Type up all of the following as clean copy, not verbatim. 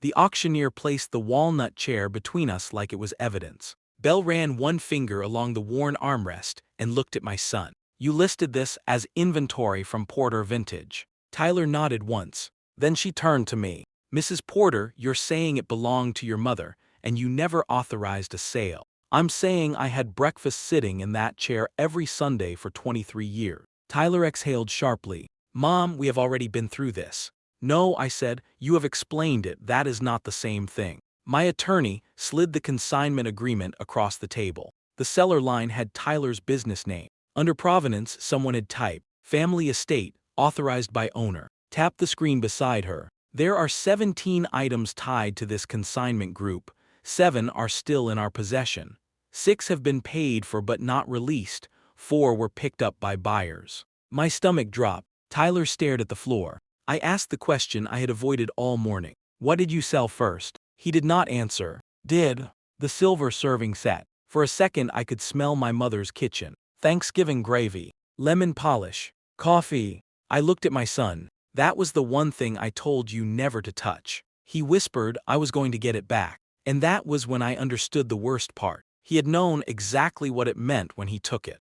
The auctioneer placed the walnut chair between us like it was evidence. Belle ran one finger along the worn armrest and looked at my son. "You listed this as inventory from Porter Vintage." Tyler nodded once. Then she turned to me. "Mrs. Porter, you're saying it belonged to your mother, and you never authorized a sale." "I'm saying I had breakfast sitting in that chair every Sunday for 23 years. Tyler exhaled sharply. "Mom, we have already been through this." "No," I said, "you have explained it. That is not the same thing." My attorney slid the consignment agreement across the table. The seller line had Tyler's business name. Under provenance, someone had typed, "Family estate, authorized by owner." Tap the screen beside her. "There are 17 items tied to this consignment group. 7 are still in our possession. 6 have been paid for but not released. 4 were picked up by buyers." My stomach dropped. Tyler stared at the floor. I asked the question I had avoided all morning. "What did you sell first?" He did not answer. "The silver serving set." For a second I could smell my mother's kitchen. Thanksgiving gravy, lemon polish, coffee. I looked at my son. "That was the one thing I told you never to touch." He whispered I was going to get it back. And that was when I understood the worst part. He had known exactly what it meant when he took it.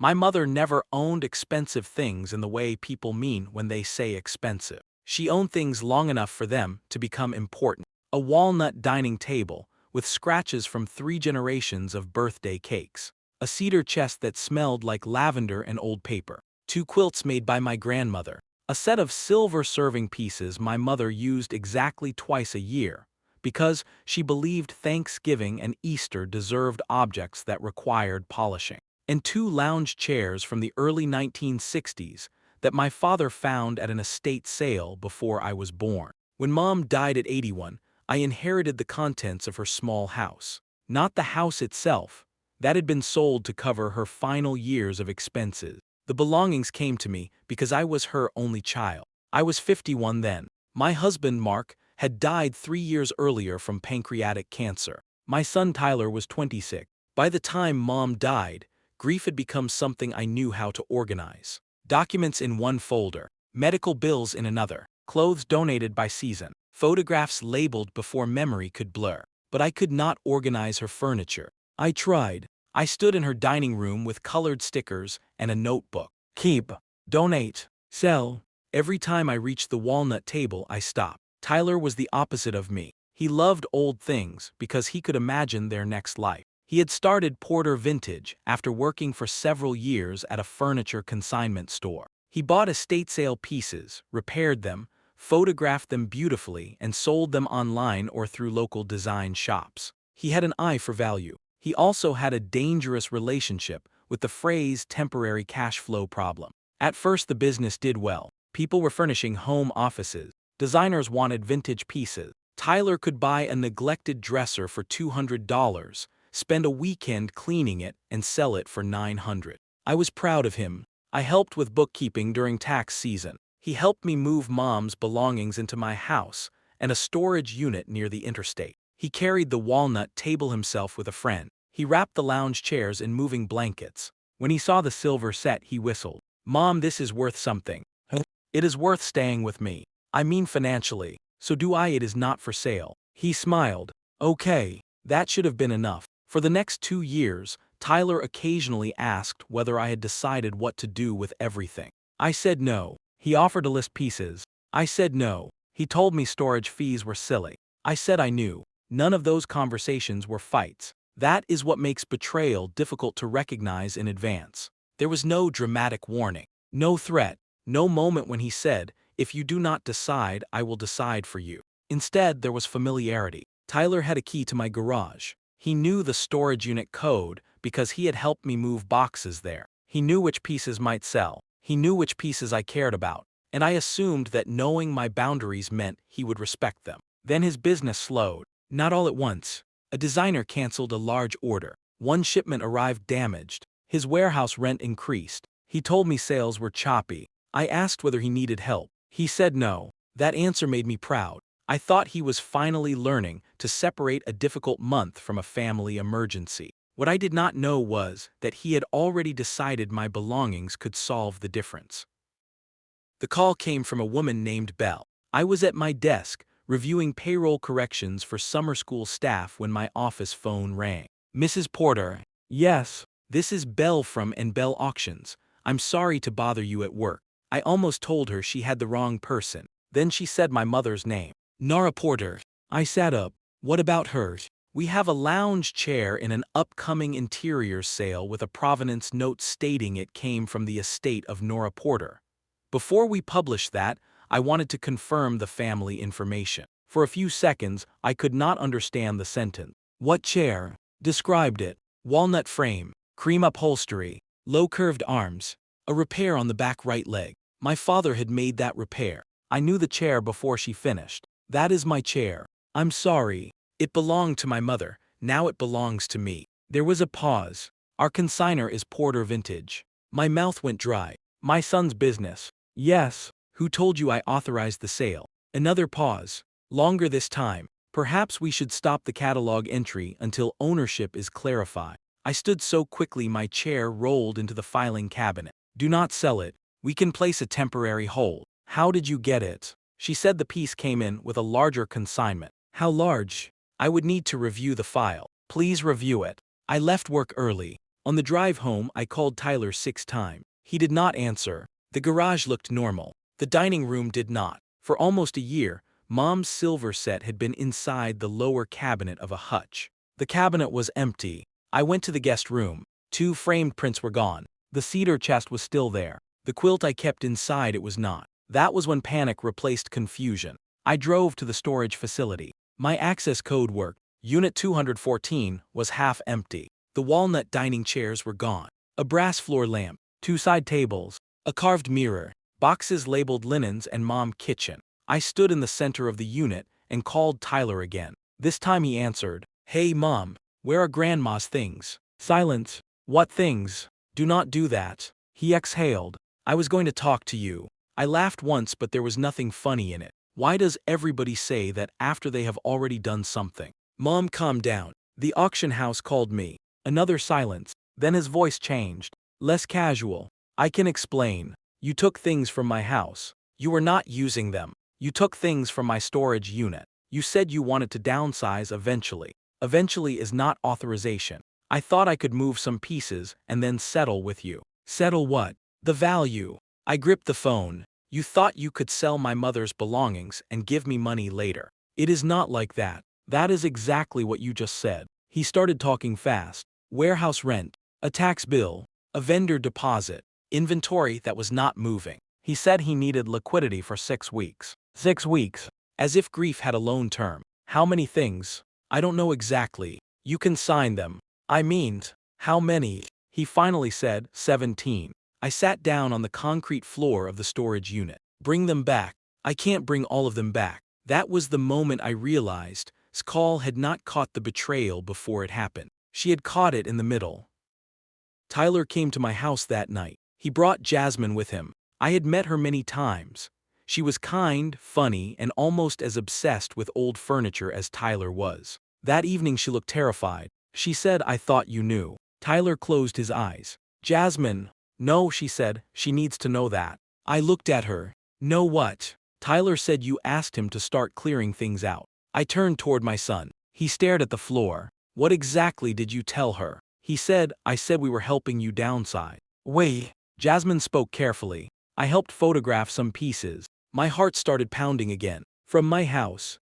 My mother never owned expensive things in the way people mean when they say expensive. She owned things long enough for them to become important. A walnut dining table, with scratches from 3 generations of birthday cakes. A cedar chest that smelled like lavender and old paper. 2 quilts made by my grandmother. A set of silver serving pieces my mother used exactly twice a year, because she believed Thanksgiving and Easter deserved objects that required polishing. And 2 lounge chairs from the early 1960s that my father found at an estate sale before I was born. When Mom died at 81, I inherited the contents of her small house. Not the house itself. That had been sold to cover her final years of expenses. The belongings came to me because I was her only child. I was 51 then. My husband, Mark, had died 3 years earlier from pancreatic cancer. My son Tyler was 26. By the time Mom died, grief had become something I knew how to organize. Documents in one folder, medical bills in another, clothes donated by season, photographs labeled before memory could blur. But I could not organize her furniture. I tried. I stood in her dining room with colored stickers and a notebook. Keep, donate, sell. Every time I reached the walnut table, I stopped. Tyler was the opposite of me. He loved old things because he could imagine their next life. He had started Porter Vintage after working for several years at a furniture consignment store. He bought estate sale pieces, repaired them, photographed them beautifully, and sold them online or through local design shops. He had an eye for value. He also had a dangerous relationship with the phrase temporary cash flow problem. At first the business did well. People were furnishing home offices. Designers wanted vintage pieces. Tyler could buy a neglected dresser for $200, spend a weekend cleaning it, and sell it for $900. I was proud of him. I helped with bookkeeping during tax season. He helped me move Mom's belongings into my house and a storage unit near the interstate. He carried the walnut table himself with a friend. He wrapped the lounge chairs in moving blankets. When he saw the silver set, he whistled. "Mom, this is worth something." "Huh?" "It is worth staying with me. I mean financially. So do I. It is not for sale." He smiled. "Okay, that should have been enough." For the next 2 years, Tyler occasionally asked whether I had decided what to do with everything. I said no. He offered to list pieces. I said no. He told me storage fees were silly. I said I knew. None of those conversations were fights. That is what makes betrayal difficult to recognize in advance. There was no dramatic warning, no threat, no moment when he said, "If you do not decide, I will decide for you." Instead, there was familiarity. Tyler had a key to my garage. He knew the storage unit code because he had helped me move boxes there. He knew which pieces might sell. He knew which pieces I cared about, and I assumed that knowing my boundaries meant he would respect them. Then his business slowed. Not all at once. A designer canceled a large order. One shipment arrived damaged. His warehouse rent increased. He told me sales were choppy. I asked whether he needed help. He said no. That answer made me proud. I thought he was finally learning to separate a difficult month from a family emergency. What I did not know was that he had already decided my belongings could solve the difference. The call came from a woman named Belle. I was at my desk, reviewing payroll corrections for summer school staff when my office phone rang. Mrs. Porter. Yes. This is Belle from and Bell Auctions. I'm sorry to bother you at work. I almost told her she had the wrong person. Then she said my mother's name. Nora Porter. I sat up. What about her? We have a lounge chair in an upcoming interior sale with a provenance note stating it came from the estate of Nora Porter. Before we published that, I wanted to confirm the family information. For a few seconds, I could not understand the sentence. What chair? Described it. Walnut frame, cream upholstery, low curved arms, a repair on the back right leg. My father had made that repair. I knew the chair before she finished. That is my chair. I'm sorry. It belonged to my mother. Now it belongs to me. There was a pause. Our consignor is Porter Vintage. My mouth went dry. My son's business. Yes. Who told you I authorized the sale? Another pause. Longer this time. Perhaps we should stop the catalog entry until ownership is clarified. I stood so quickly my chair rolled into the filing cabinet. Do not sell it. We can place a temporary hold. How did you get it? She said the piece came in with a larger consignment. How large? I would need to review the file. Please review it. I left work early. On the drive home, I called Tyler 6 times. He did not answer. The garage looked normal. The dining room did not. For almost a year, Mom's silver set had been inside the lower cabinet of a hutch. The cabinet was empty. I went to the guest room. 2 framed prints were gone. The cedar chest was still there. The quilt I kept inside it was not. That was when panic replaced confusion. I drove to the storage facility. My access code worked. Unit 214 was half empty. The walnut dining chairs were gone. A brass floor lamp, 2 side tables, a carved mirror, boxes labeled linens and mom kitchen. I stood in the center of the unit and called Tyler again. This time he answered, Hey Mom, where are Grandma's things? Silence. What things? Do not do that. He exhaled. I was going to talk to you. I laughed once but there was nothing funny in it. Why does everybody say that after they have already done something? Mom, calm down. The auction house called me. Another silence. Then his voice changed. Less casual. I can explain. You took things from my house. You were not using them. You took things from my storage unit. You said you wanted to downsize eventually. Eventually is not authorization. I thought I could move some pieces and then settle with you. Settle what? The value. I gripped the phone. You thought you could sell my mother's belongings and give me money later. It is not like that. That is exactly what you just said. He started talking fast. Warehouse rent, a tax bill, a vendor deposit, inventory that was not moving. He said he needed liquidity for 6 weeks. 6 weeks. As if grief had a loan term. How many things? I don't know exactly. You can sign them. I mean, how many? He finally said, 17. I sat down on the concrete floor of the storage unit. Bring them back. I can't bring all of them back. That was the moment I realized Skal had not caught the betrayal before it happened. She had caught it in the middle. Tyler came to my house that night. He brought Jasmine with him. I had met her many times. She was kind, funny, and almost as obsessed with old furniture as Tyler was. That evening she looked terrified. She said, I thought you knew. Tyler closed his eyes. Jasmine. No, she said, she needs to know that. I looked at her. Know what? Tyler said you asked him to start clearing things out. I turned toward my son. He stared at the floor. What exactly did you tell her? He said, I said we were helping you downsize. Wait. Jasmine spoke carefully. I helped photograph some pieces. My heart started pounding again. From my house.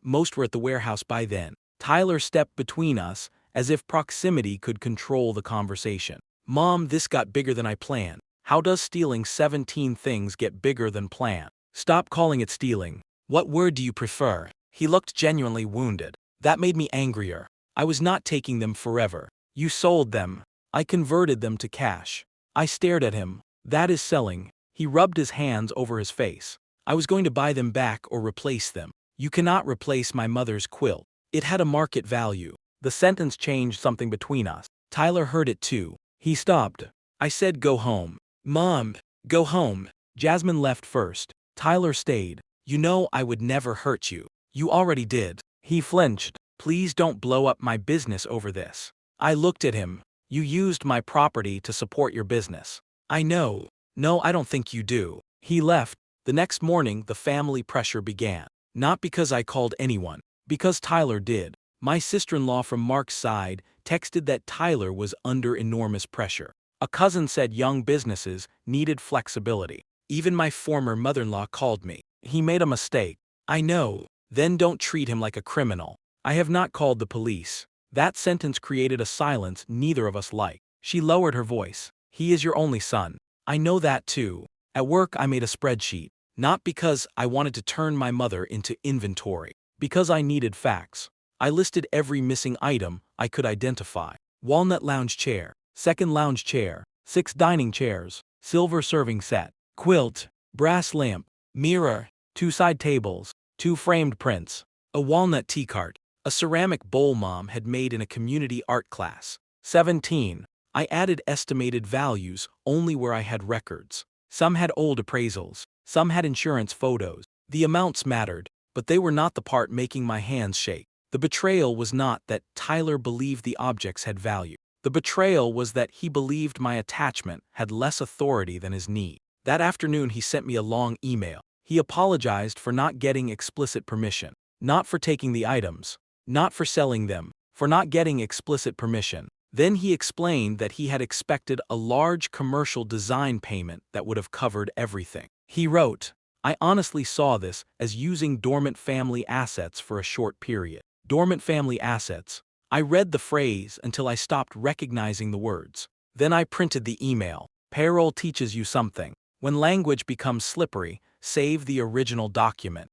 Most were at the warehouse by then. Tyler stepped between us, as if proximity could control the conversation. Mom, this got bigger than I planned. How does stealing 17 things get bigger than planned? Stop calling it stealing. What word do you prefer? He looked genuinely wounded. That made me angrier. I was not taking them forever. You sold them. I converted them to cash. I stared at him. That is selling. He rubbed his hands over his face. I was going to buy them back or replace them. You cannot replace my mother's quilt. It had a market value. The sentence changed something between us. Tyler heard it too. He stopped. I said go home. Mom, go home. Jasmine left first. Tyler stayed. You know I would never hurt you. You already did. He flinched. Please don't blow up my business over this. I looked at him. You used my property to support your business. I know. No, I don't think you do. He left. The next morning the family pressure began. Not because I called anyone. Because Tyler did. My sister-in-law from Mark's side texted that Tyler was under enormous pressure. A cousin said young businesses needed flexibility. Even my former mother-in-law called me. He made a mistake. I know. Then don't treat him like a criminal. I have not called the police. That sentence created a silence neither of us liked. She lowered her voice. He is your only son. I know that too. At work I made a spreadsheet. Not because I wanted to turn my mother into inventory. Because I needed facts. I listed every missing item I could identify. Walnut lounge chair, second lounge chair, 6 dining chairs, silver serving set, quilt, brass lamp, mirror, 2 side tables, 2 framed prints, a walnut tea cart, a ceramic bowl Mom had made in a community art class. 17. I added estimated values only where I had records. Some had old appraisals, some had insurance photos. The amounts mattered, but they were not the part making my hands shake. The betrayal was not that Tyler believed the objects had value. The betrayal was that he believed my attachment had less authority than his need. That afternoon he sent me a long email. He apologized for not getting explicit permission, not for taking the items, not for selling them, for not getting explicit permission. Then he explained that he had expected a large commercial design payment that would have covered everything. He wrote, I honestly saw this as using dormant family assets for a short period. Dormant family assets. I read the phrase until I stopped recognizing the words. Then I printed the email. Payroll teaches you something. When language becomes slippery, save the original document.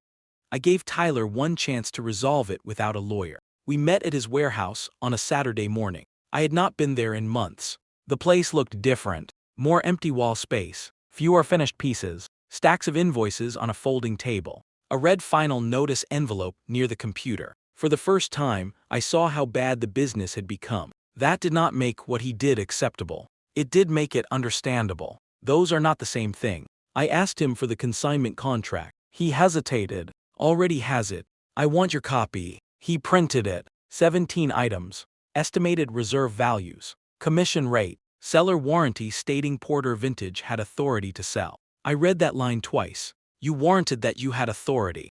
I gave Tyler one chance to resolve it without a lawyer. We met at his warehouse on a Saturday morning. I had not been there in months. The place looked different. More empty wall space, fewer finished pieces, stacks of invoices on a folding table, a red final notice envelope near the computer. For the first time, I saw how bad the business had become. That did not make what he did acceptable. It did make it understandable. Those are not the same thing. I asked him for the consignment contract. He hesitated. Already has it. I want your copy. He printed it. 17 items. Estimated reserve values. Commission rate. Seller warranty stating Porter Vintage had authority to sell. I read that line twice. You warranted that you had authority.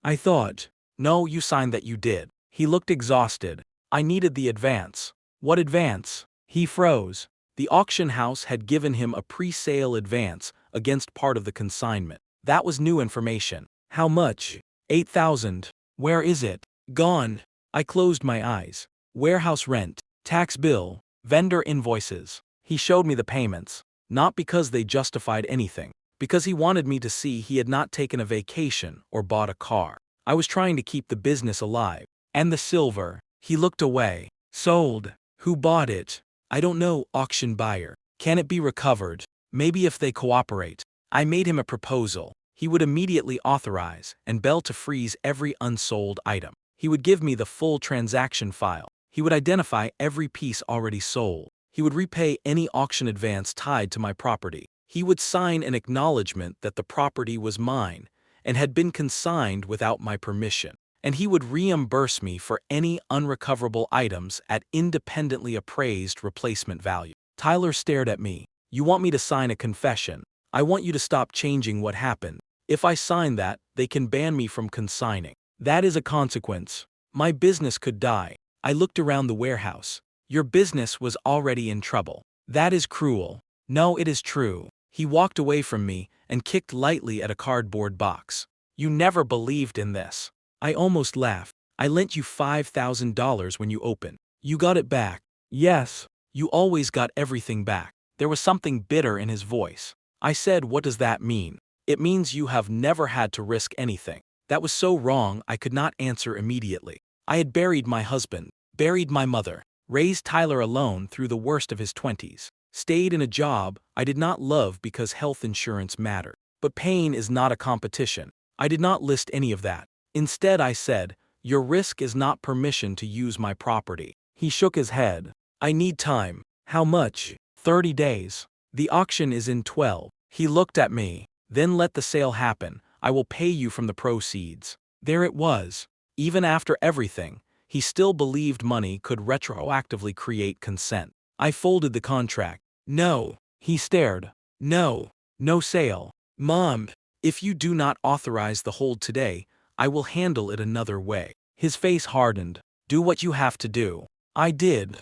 I thought. No, you signed that you did. He looked exhausted. I needed the advance. What advance? He froze. The auction house had given him a pre-sale advance against part of the consignment. That was new information. How much? 8,000. Where is it? Gone. I closed my eyes. Warehouse rent, tax bill, vendor invoices. He showed me the payments. Not because they justified anything. Because he wanted me to see he had not taken a vacation or bought a car. I was trying to keep the business alive. And the silver. He looked away. Sold. Who bought it? I don't know. Auction buyer. Can it be recovered? Maybe if they cooperate. I made him a proposal. He would immediately authorize and bell to freeze every unsold item. He would give me the full transaction file. He would identify every piece already sold. He would repay any auction advance tied to my property. He would sign an acknowledgement that the property was mine and had been consigned without my permission, and he would reimburse me for any unrecoverable items at independently appraised replacement value. Tyler stared at me. You want me to sign a confession? I want you to stop changing what happened. If I sign that, they can ban me from consigning. That is a consequence. My business could die. I looked around the warehouse. Your business was already in trouble. That is cruel. No, it is true. He walked away from me and kicked lightly at a cardboard box. You never believed in this. I almost laughed. I lent you $5,000 when you opened. You got it back. Yes. You always got everything back. There was something bitter in his voice. I said, what does that mean? It means you have never had to risk anything. That was so wrong I could not answer immediately. I had buried my husband, buried my mother, raised Tyler alone through the worst of his 20s. Stayed in a job I did not love because health insurance mattered. But pain is not a competition. I did not list any of that. Instead I said, your risk is not permission to use my property. He shook his head. I need time. How much? 30 days. The auction is in 12. He looked at me. Then let the sale happen. I will pay you from the proceeds. There it was. Even after everything, he still believed money could retroactively create consent. I folded the contract. No. He stared. No. No sale. Mom, if you do not authorize the hold today, I will handle it another way. His face hardened. Do what you have to do. I did.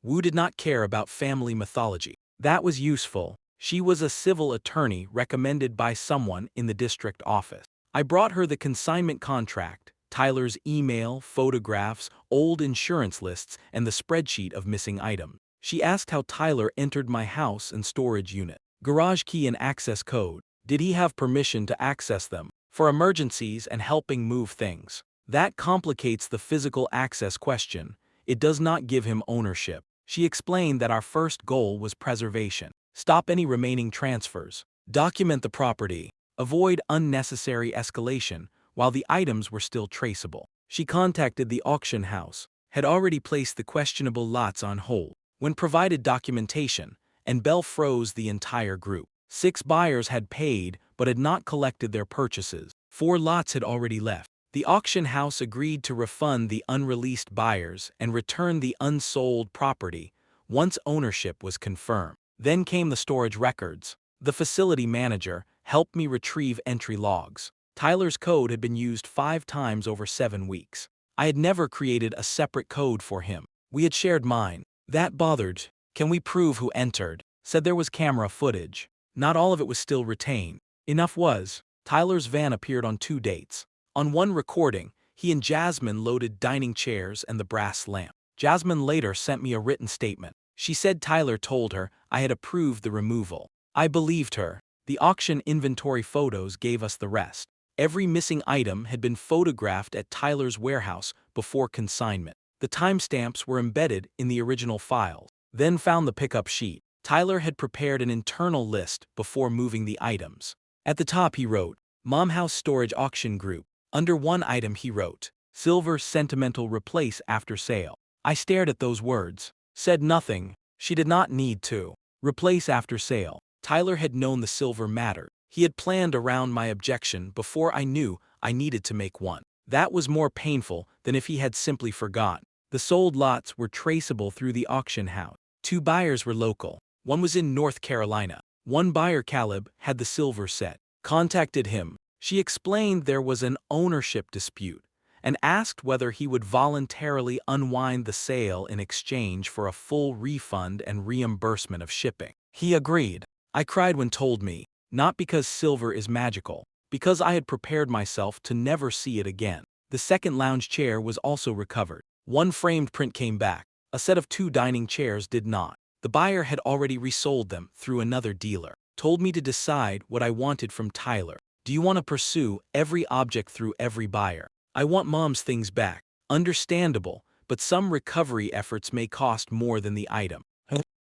Wu did not care about family mythology. That was useful. She was a civil attorney recommended by someone in the district office. I brought her the consignment contract, Tyler's email, photographs, old insurance lists, and the spreadsheet of missing items. She asked how Tyler entered my house and storage unit. Garage key and access code. Did he have permission to access them? For emergencies and helping move things. That complicates the physical access question. It does not give him ownership. She explained that our first goal was preservation. Stop any remaining transfers. Document the property. Avoid unnecessary escalation while the items were still traceable. She contacted the auction house, had already placed the questionable lots on hold. When provided documentation, and Bell froze the entire group. 6 buyers had paid but had not collected their purchases. 4 lots had already left. The auction house agreed to refund the unreleased buyers and return the unsold property once ownership was confirmed. Then came the storage records. The facility manager helped me retrieve entry logs. Tyler's code had been used 5 times over 7 weeks. I had never created a separate code for him. We had shared mine. That bothered. Can we prove who entered? Said there was camera footage. Not all of it was still retained. Enough was. Tyler's van appeared on 2 dates. On one recording, he and Jasmine loaded dining chairs and the brass lamp. Jasmine later sent me a written statement. She said Tyler told her I had approved the removal. I believed her. The auction inventory photos gave us the rest. Every missing item had been photographed at Tyler's warehouse before consignment. The timestamps were embedded in the original files. Then found the pickup sheet. Tyler had prepared an internal list before moving the items. At the top he wrote, Mom House Storage Auction Group. Under one item he wrote, Silver Sentimental Replace After Sale. I stared at those words. Said nothing. She did not need to. Replace after sale. Tyler had known the silver mattered. He had planned around my objection before I knew I needed to make one. That was more painful than if he had simply forgotten. The sold lots were traceable through the auction house. 2 buyers were local. One was in North Carolina. One buyer, Caleb, had the silver set. Contacted him. She explained there was an ownership dispute and asked whether he would voluntarily unwind the sale in exchange for a full refund and reimbursement of shipping. He agreed. I cried when told me, not because silver is magical, because I had prepared myself to never see it again. The second lounge chair was also recovered. One framed print came back. A set of 2 dining chairs did not. The buyer had already resold them through another dealer. Told me to decide what I wanted from Tyler. Do you want to pursue every object through every buyer? I want Mom's things back. Understandable, but some recovery efforts may cost more than the item.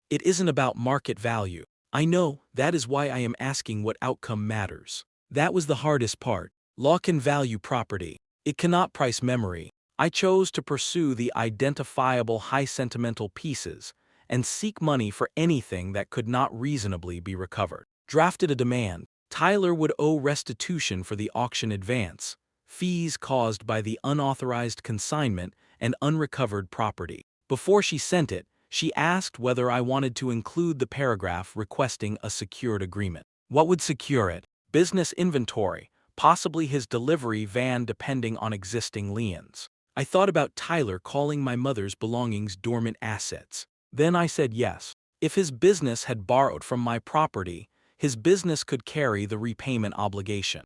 It isn't about market value. I know, that is why I am asking what outcome matters. That was the hardest part. Law can value property. It cannot price memory. I chose to pursue the identifiable high sentimental pieces and seek money for anything that could not reasonably be recovered. Drafted a demand. Tyler would owe restitution for the auction advance, fees caused by the unauthorized consignment and unrecovered property. Before she sent it, she asked whether I wanted to include the paragraph requesting a secured agreement. What would secure it? Business inventory, possibly his delivery van depending on existing liens. I thought about Tyler calling my mother's belongings dormant assets. Then I said yes. If his business had borrowed from my property, his business could carry the repayment obligation.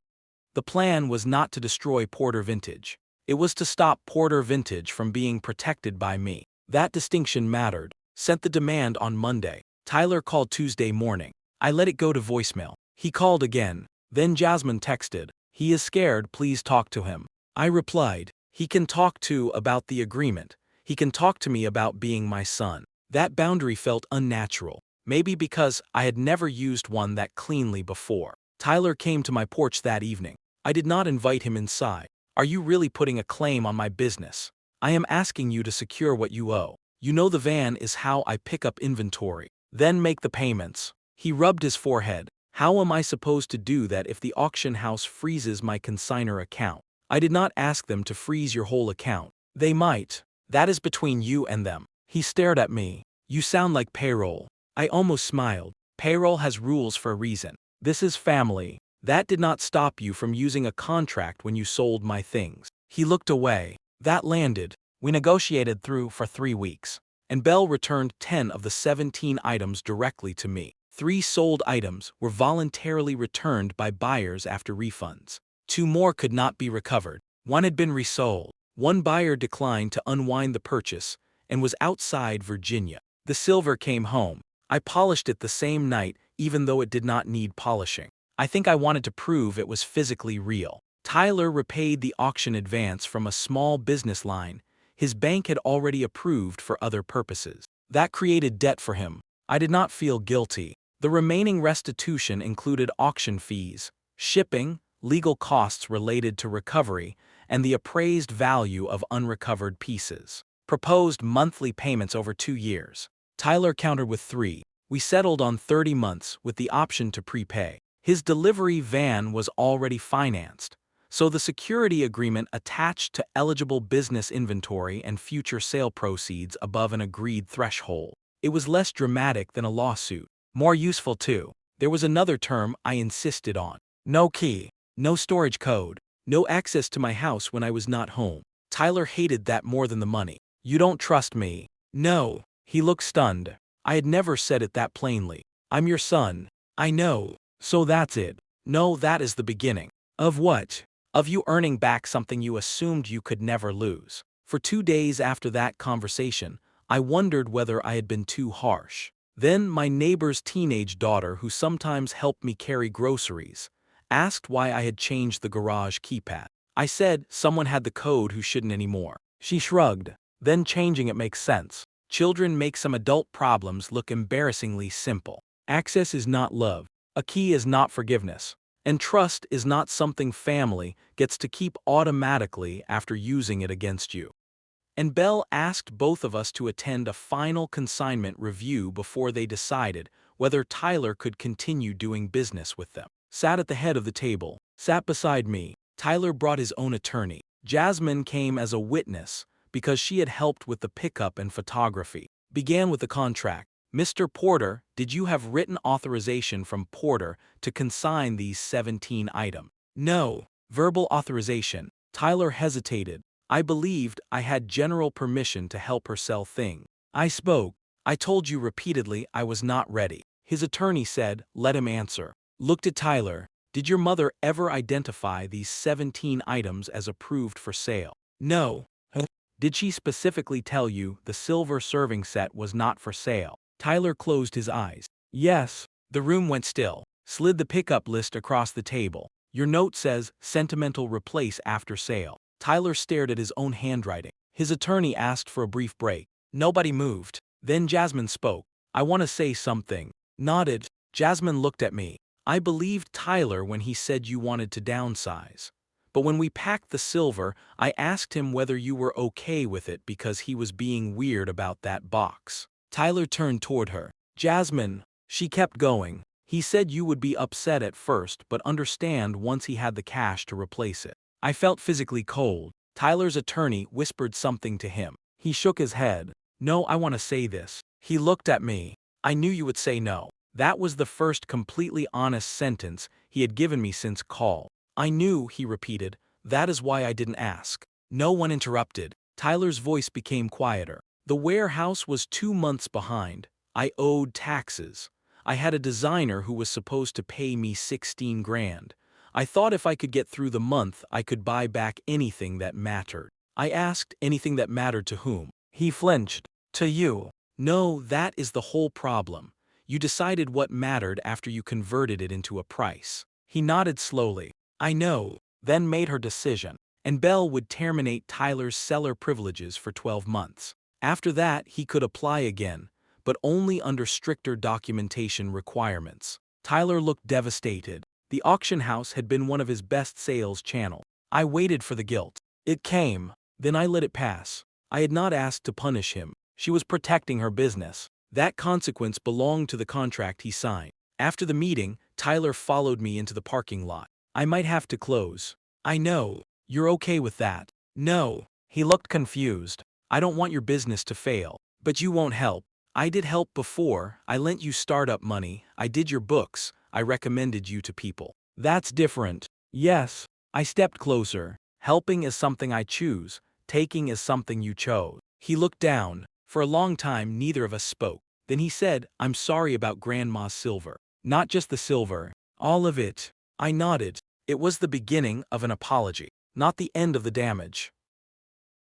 The plan was not to destroy Porter Vintage. It was to stop Porter Vintage from being protected by me. That distinction mattered. Sent the demand on Monday. Tyler called Tuesday morning. I let it go to voicemail. He called again. Then Jasmine texted, He is scared, please talk to him. I replied, he can talk to about the agreement. He can talk to me about being my son. That boundary felt unnatural. Maybe because I had never used one that cleanly before. Tyler came to my porch that evening. I did not invite him inside. Are you really putting a claim on my business? I am asking you to secure what you owe. You know the van is how I pick up inventory. Then make the payments. He rubbed his forehead. How am I supposed to do that if the auction house freezes my consignor account? I did not ask them to freeze your whole account. They might. That is between you and them. He stared at me. You sound like payroll. I almost smiled. Payroll has rules for a reason. This is family. That did not stop you from using a contract when you sold my things. He looked away. That landed. We negotiated through for 3 weeks. And Belle returned 10 of the 17 items directly to me. 3 sold items were voluntarily returned by buyers after refunds. 2 more could not be recovered. 1 had been resold. 1 buyer declined to unwind the purchase and was outside Virginia. The silver came home. I polished it the same night, even though it did not need polishing. I think I wanted to prove it was physically real. Tyler repaid the auction advance from a small business line his bank had already approved for other purposes. That created debt for him. I did not feel guilty. The remaining restitution included auction fees, shipping, legal costs related to recovery, and the appraised value of unrecovered pieces. Proposed monthly payments over 2 years. Tyler countered with 3. We settled on 30 months with the option to prepay. His delivery van was already financed, so the security agreement attached to eligible business inventory and future sale proceeds above an agreed threshold. It was less dramatic than a lawsuit. More useful too. There was another term I insisted on. No key, no storage code, no access to my house when I was not home. Tyler hated that more than the money. You don't trust me. No. He looked stunned. I had never said it that plainly. I'm your son. I know. So that's it. No, that is the beginning. Of what? Of you earning back something you assumed you could never lose. For 2 days after that conversation, I wondered whether I had been too harsh. Then my neighbor's teenage daughter, who sometimes helped me carry groceries, asked why I had changed the garage keypad. I said someone had the code who shouldn't anymore. She shrugged. Then changing it makes sense. Children make some adult problems look embarrassingly simple. Access is not love. A key is not forgiveness. And trust is not something family gets to keep automatically after using it against you. And Belle asked both of us to attend a final consignment review before they decided whether Tyler could continue doing business with them. Sat at the head of the table, sat beside me. Tyler brought his own attorney. Jasmine came as a witness because she had helped with the pickup and photography. Began with the contract. Mr. Porter, did you have written authorization from Porter to consign these 17 items? No. Verbal authorization. Tyler hesitated. I believed I had general permission to help her sell things. I spoke. I told you repeatedly I was not ready. His attorney said, let him answer. Looked at Tyler. Did your mother ever identify these 17 items as approved for sale? No. Did she specifically tell you the silver serving set was not for sale? Tyler closed his eyes. Yes. The room went still. Slid the pickup list across the table. Your note says, sentimental replace after sale. Tyler stared at his own handwriting. His attorney asked for a brief break. Nobody moved. Then Jasmine spoke. I want to say something. Nodded. Jasmine looked at me. I believed Tyler when he said you wanted to downsize. But when we packed the silver, I asked him whether you were okay with it because he was being weird about that box. Tyler turned toward her. Jasmine. She kept going. He said you would be upset at first but understand once he had the cash to replace it. I felt physically cold. Tyler's attorney whispered something to him. He shook his head. No, I want to say this. He looked at me. I knew you would say no. That was the first completely honest sentence he had given me since call. I knew, he repeated. That is why I didn't ask. No one interrupted. Tyler's voice became quieter. The warehouse was 2 months behind. I owed taxes. I had a designer who was supposed to pay me 16 grand. I thought if I could get through the month, I could buy back anything that mattered. I asked, anything that mattered to whom? He flinched. To you. No, that is the whole problem. You decided what mattered after you converted it into a price. He nodded slowly. I know. Then made her decision. And Belle would terminate Tyler's seller privileges for 12 months. After that, he could apply again, but only under stricter documentation requirements. Tyler looked devastated. The auction house had been one of his best sales channels. I waited for the guilt. It came. Then I let it pass. I had not asked to punish him. She was protecting her business. That consequence belonged to the contract he signed. After the meeting, Tyler followed me into the parking lot. I might have to close. I know. You're okay with that? No. He looked confused. I don't want your business to fail. But you won't help. I did help before. I lent you startup money. I did your books. I recommended you to people. That's different. Yes. I stepped closer. Helping is something I choose. Taking is something you chose. He looked down. For a long time, neither of us spoke. Then he said, I'm sorry about Grandma's silver. Not just the silver. All of it. I nodded. It was the beginning of an apology, not the end of the damage.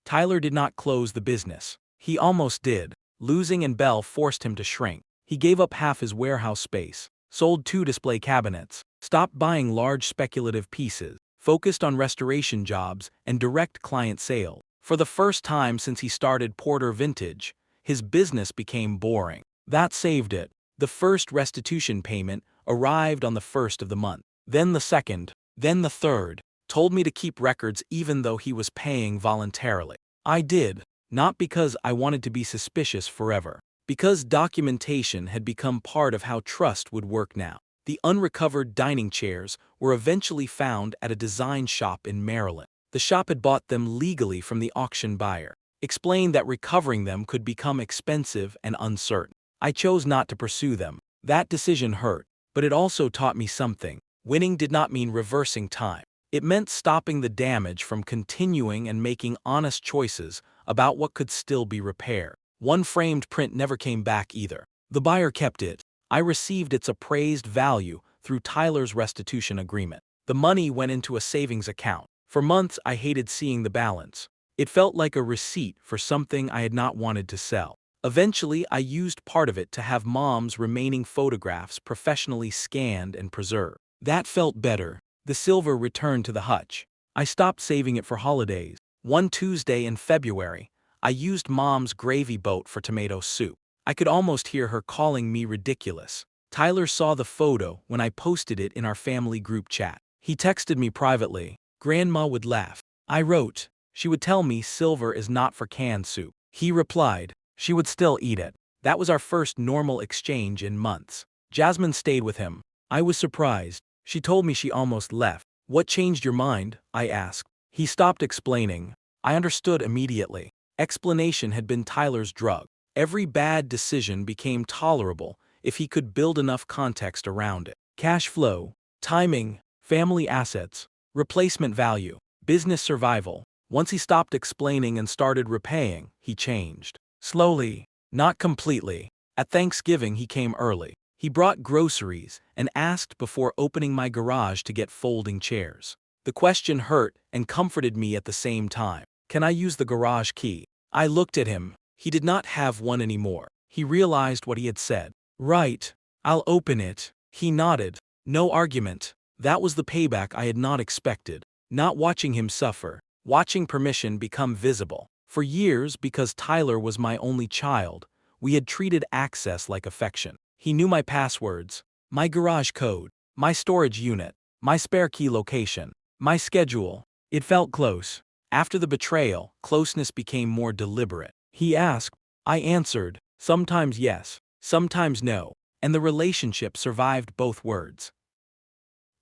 Tyler did not close the business. He almost did. Losing and Belle forced him to shrink. He gave up half his warehouse space, sold 2 display cabinets, stopped buying large speculative pieces, focused on restoration jobs and direct client sale. For the first time since he started Porter Vintage, his business became boring. That saved it. The first restitution payment arrived on the 1st of the month, then the 2nd, then the 3rd. Told me to keep records even though he was paying voluntarily. I did, not because I wanted to be suspicious forever, because documentation had become part of how trust would work now. The unrecovered dining chairs were eventually found at a design shop in Maryland. The shop had bought them legally from the auction buyer, explained that recovering them could become expensive and uncertain. I chose not to pursue them. That decision hurt, but it also taught me something. Winning did not mean reversing time. It meant stopping the damage from continuing and making honest choices about what could still be repaired. One framed print never came back either. The buyer kept it. I received its appraised value through Tyler's restitution agreement. The money went into a savings account. For months, I hated seeing the balance. It felt like a receipt for something I had not wanted to sell. Eventually, I used part of it to have Mom's remaining photographs professionally scanned and preserved. That felt better. The silver returned to the hutch. I stopped saving it for holidays. One Tuesday in February, I used Mom's gravy boat for tomato soup. I could almost hear her calling me ridiculous. Tyler saw the photo when I posted it in our family group chat. He texted me privately. Grandma would laugh. I wrote, she would tell me silver is not for canned soup. He replied, she would still eat it. That was our first normal exchange in months. Jasmine stayed with him. I was surprised. She told me she almost left. What changed your mind? I asked. He stopped explaining. I understood immediately. Explanation had been Tyler's drug. Every bad decision became tolerable if he could build enough context around it. Cash flow, timing, family assets, replacement value, business survival. Once he stopped explaining and started repaying, he changed. Slowly, not completely. At Thanksgiving he came early. He brought groceries and asked before opening my garage to get folding chairs. The question hurt and comforted me at the same time. Can I use the garage key? I looked at him. He did not have one anymore. He realized what he had said. Right. I'll open it. He nodded. No argument. That was the payback I had not expected. Not watching him suffer. Watching permission become visible. For years, because Tyler was my only child, we had treated access like affection. He knew my passwords, my garage code, my storage unit, my spare key location, my schedule. It felt close. After the betrayal, closeness became more deliberate. He asked, I answered, sometimes yes, sometimes no, and the relationship survived both words.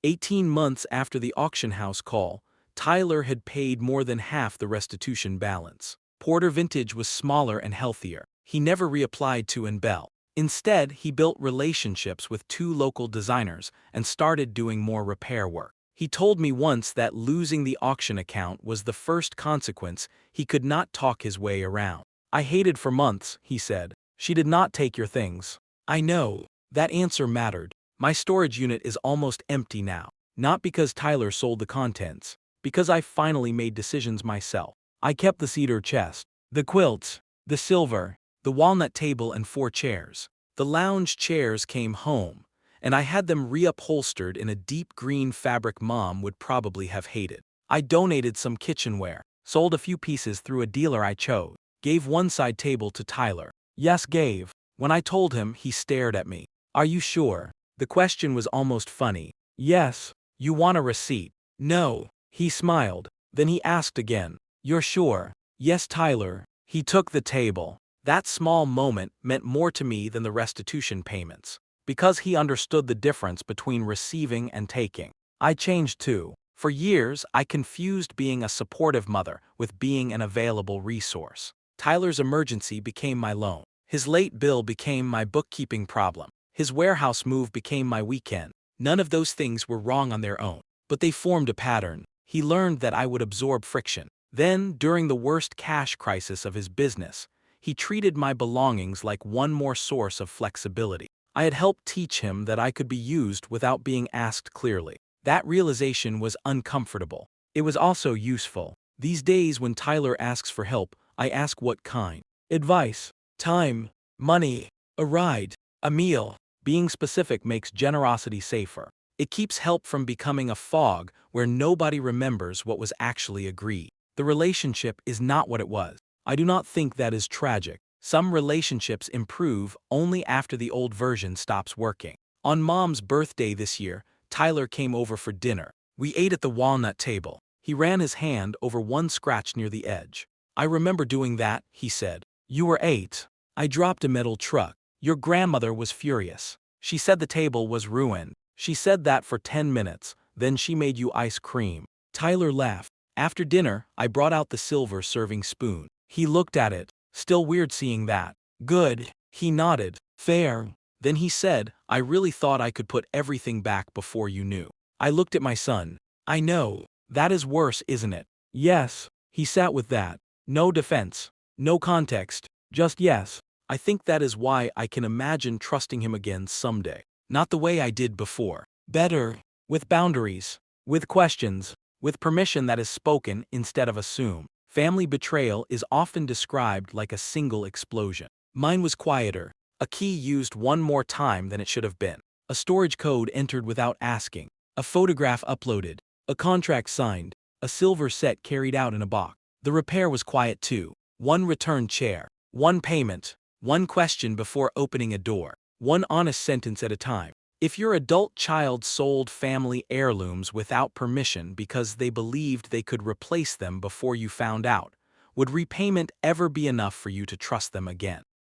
18 months after the auction house call, Tyler had paid more than half the restitution balance. Porter Vintage was smaller and healthier. He never reapplied to Belle. Instead, he built relationships with 2 local designers and started doing more repair work. He told me once that losing the auction account was the first consequence he could not talk his way around. I hated for months, he said. She did not take your things. I know. That answer mattered. My storage unit is almost empty now. Not because Tyler sold the contents, because I finally made decisions myself. I kept the cedar chest, the quilts, the silver, the walnut table and 4 chairs. The lounge chairs came home, and I had them reupholstered in a deep green fabric Mom would probably have hated. I donated some kitchenware, sold a few pieces through a dealer I chose, gave one side table to Tyler. Yes, gave. When I told him, he stared at me. Are you sure? The question was almost funny. Yes. You want a receipt? No. He smiled. Then he asked again. You're sure? Yes, Tyler. He took the table. That small moment meant more to me than the restitution payments, because he understood the difference between receiving and taking. I changed too. For years, I confused being a supportive mother with being an available resource. Tyler's emergency became my loan. His late bill became my bookkeeping problem. His warehouse move became my weekend. None of those things were wrong on their own, but they formed a pattern. He learned that I would absorb friction. Then, during the worst cash crisis of his business, he treated my belongings like one more source of flexibility. I had helped teach him that I could be used without being asked clearly. That realization was uncomfortable. It was also useful. These days when Tyler asks for help, I ask what kind. Advice, time, money, a ride, a meal. Being specific makes generosity safer. It keeps help from becoming a fog where nobody remembers what was actually agreed. The relationship is not what it was. I do not think that is tragic. Some relationships improve only after the old version stops working. On Mom's birthday this year, Tyler came over for dinner. We ate at the walnut table. He ran his hand over one scratch near the edge. I remember doing that, he said. You were 8. I dropped a metal truck. Your grandmother was furious. She said the table was ruined. She said that for 10 minutes, then she made you ice cream. Tyler laughed. After dinner, I brought out the silver serving spoon. He looked at it. Still weird seeing that. Good. He nodded. Fair. Then he said, I really thought I could put everything back before you knew. I looked at my son. I know. That is worse, isn't it? Yes. He sat with that. No defense. No context. Just yes. I think that is why I can imagine trusting him again someday. Not the way I did before. Better. With boundaries. With questions. With permission that is spoken instead of assumed. Family betrayal is often described like a single explosion. Mine was quieter. A key used one more time than it should have been. A storage code entered without asking. A photograph uploaded. A contract signed. A silver set carried out in a box. The repair was quiet too. One returned chair. One payment. One question before opening a door. One honest sentence at a time. If your adult child sold family heirlooms without permission because they believed they could replace them before you found out, would repayment ever be enough for you to trust them again?